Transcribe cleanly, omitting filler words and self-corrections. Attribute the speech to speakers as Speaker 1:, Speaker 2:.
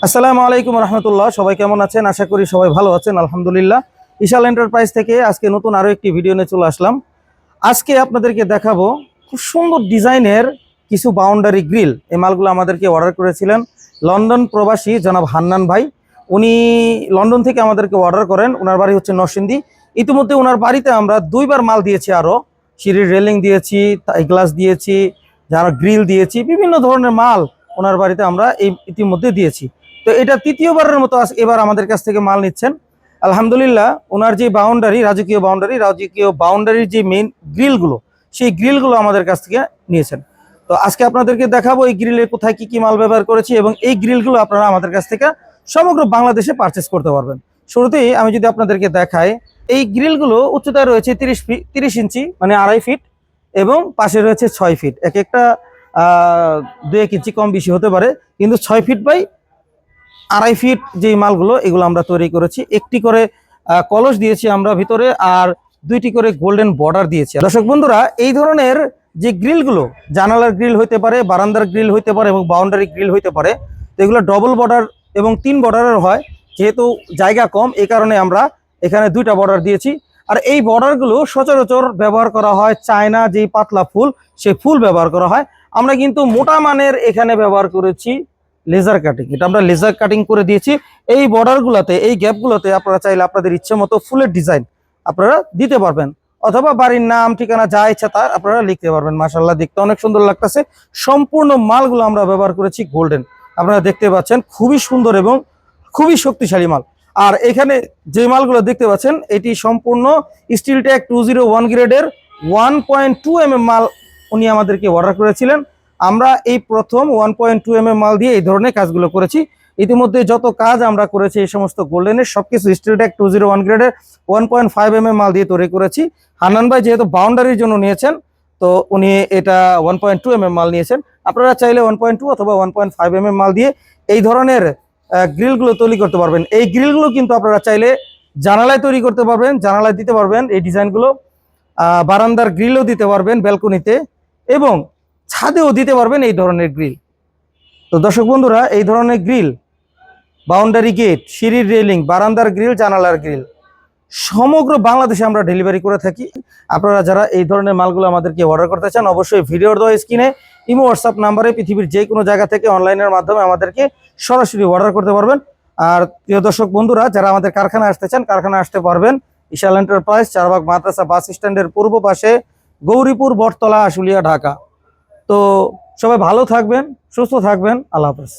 Speaker 1: আসসালামু আলাইকুম রহমতুল্লাহ। সবাই কেমন আছেন? আশা করি সবাই ভালো আছেন, আলহামদুলিল্লাহ। ইশাল এন্টারপ্রাইজ থেকে আজকে নতুন আরও একটি ভিডিও নিয়ে চলে আসলাম। আজকে আপনাদেরকে দেখাবো খুব সুন্দর ডিজাইনের কিছু বাউন্ডারি গ্রিল। এই মালগুলো আমাদেরকে অর্ডার করেছিলেন লন্ডন প্রবাসী জনাব হান্নান ভাই। উনি লন্ডন থেকে আমাদেরকে অর্ডার করেন। ওনার বাড়ি হচ্ছে নরসিংদী। ইতিমধ্যে ওনার বাড়িতে আমরা দুইবার মাল দিয়েছি, আরও সিঁড়ির রেলিং দিয়েছি, গ্লাস দিয়েছি, যারা গ্রিল দিয়েছি, বিভিন্ন ধরনের মাল ওনার বাড়িতে আমরা ইতিমধ্যে দিয়েছি। তো এটা তৃতীয়বারের মতো এবার আমাদের কাছ থেকে মাল নিচ্ছেন। আলহামদুলিল্লাহ, ওনার যে রাজকীয় বাউন্ডারির যে মেইন গ্রিলগুলো, সেই গ্রিলগুলো আমাদের কাছ থেকে নিয়েছেন। তো আজকে আপনাদেরকে দেখাবো এই গ্রিলের কোথায় কি কি মাল ব্যবহার করেছি, এবং এই গ্রিলগুলো আপনারা আমাদের কাছ থেকে সমগ্র বাংলাদেশে পারচেস করতে পারবেন। শুরুতেই আমি যদি আপনাদেরকে দেখাই, এই গ্রিলগুলো উচ্চতায় রয়েছে 30 ইঞ্চি, মানে 2.5 ফিট, এবং পাশে রয়েছে 6 ফিট। এক একটা 2-1 ইঞ্চি কম বেশি হতে পারে, কিন্তু 6 ফিট বাই 2.5 ফিট যে মালগুলো, এগুলো আমরা তৈরি করেছি। একটি করে কলস দিয়েছি আমরা ভিতরে, আর 2টি করে গোল্ডেন বর্ডার দিয়েছি। দর্শক বন্ধুরা, এই ধরনের যে গ্রিলগুলো, জানালার গ্রিল হইতে পারে, বারান্দার গ্রিল হইতে পারে, এবং বাউন্ডারি গ্রিল হইতে পারে, তো এগুলো ডবল বর্ডার এবং 3 বর্ডারের হয়। যেহেতু জায়গা কম, এই কারণে আমরা এখানে 2টা বর্ডার দিয়েছি। আর এই বর্ডারগুলো সচরাচর ব্যবহার করা হয় চায়না যেই পাতলা ফুল, সেই ফুল ব্যবহার করা হয়। আমরা কিন্তু মোটা মানের এখানে ব্যবহার করেছি লেজার কাটিং। এটা আমরা লেজার কাটিং করে দিয়েছি। এই বর্ডারগুলোতে, এই গ্যাপগুলোতে আপনারা চাইলে আপনাদের ইচ্ছে মতো ফুলের ডিজাইন আপনারা দিতে পারবেন, অথবা বাড়ির নাম ঠিকানা যা ইচ্ছা তা আপনারা লিখতে পারবেন। মাশাআল্লাহ, দেখতে অনেক সুন্দর লাগতেছে। সম্পূর্ণ মালগুলো আমরা ব্যবহার করেছি গোল্ডেন। আপনারা দেখতে পাচ্ছেন খুবই সুন্দর এবং খুবই শক্তিশালী মাল। আর এখানে যে মালগুলো দেখতে পাচ্ছেন, এটি সম্পূর্ণ স্টিল ট্যাগ 201 গ্রেডের 1.2 mm মাল উনি আমাদেরকে অর্ডার করেছিলেন। আমরা এই প্রথম 1.2 mm মাল দিয়ে এই ধরনের কাজগুলো করেছি। ইতিমধ্যে যত কাজ আমরা করেছি এই সমস্ত গোল্ডেনের সবকিছু স্টিল ট্যাগ 201 গ্রেডের 1.5 mm মাল দিয়ে তৈরি করেছি। হান্নান ভাই যেহেতু বাউন্ডারির জন্য নিয়েছেন, তো উনি এটা 1.2 mm মাল নিয়েছেন। আপনারা চাইলে 1.2 অথবা 1.5 mm মাল দিয়ে এই ধরনের গ্রিলগুলো তৈরি করতে পারবেন। এই গ্রিলগুলো কিন্তু আপনারা চাইলে জানালায় তৈরি করতে পারবেন, জানালায় দিতে পারবেন এই ডিজাইনগুলো। বারান্দার গ্রিলও দিতে পারবেন ব্যালকনিতে, এবং ছাদেও দিতে পারবেন এই ধরনের গ্রিল। তো দর্শক বন্ধুরা, এই ধরনের গ্রিল, বাউন্ডারি গেট, সিঁড়ির রেলিং, বারান্দার গ্রিল, জানালার গ্রিল সমগ্র বাংলাদেশে আমরা ডেলিভারি করে থাকি। আপনারা যারা এই ধরনের মালগুলো আমাদেরকে অর্ডার করতে চান, অবশ্যই ভিডিওর দেওয়া স্ক্রিনে ইমো হোয়াটসঅ্যাপ নাম্বারে পৃথিবীর যে কোনো জায়গা থেকে অনলাইনের মাধ্যমে আমাদেরকে সরাসরি অর্ডার করতে পারবেন। আর প্রিয় দর্শক বন্ধুরা, যারা আমাদের কারখানায় আসতে চান, কারখানায় আসতে পারবেন। ইশাল এন্টারপ্রাইজ, চারবাগ মাদ্রাসা বাস স্ট্যান্ডের পূর্ব পাশে, গৌরীপুর, বটতলা, আশুলিয়া, ঢাকা। তো সবাই ভালো থাকবেন, সুস্থ থাকবেন। আল্লাহ হাফেজ।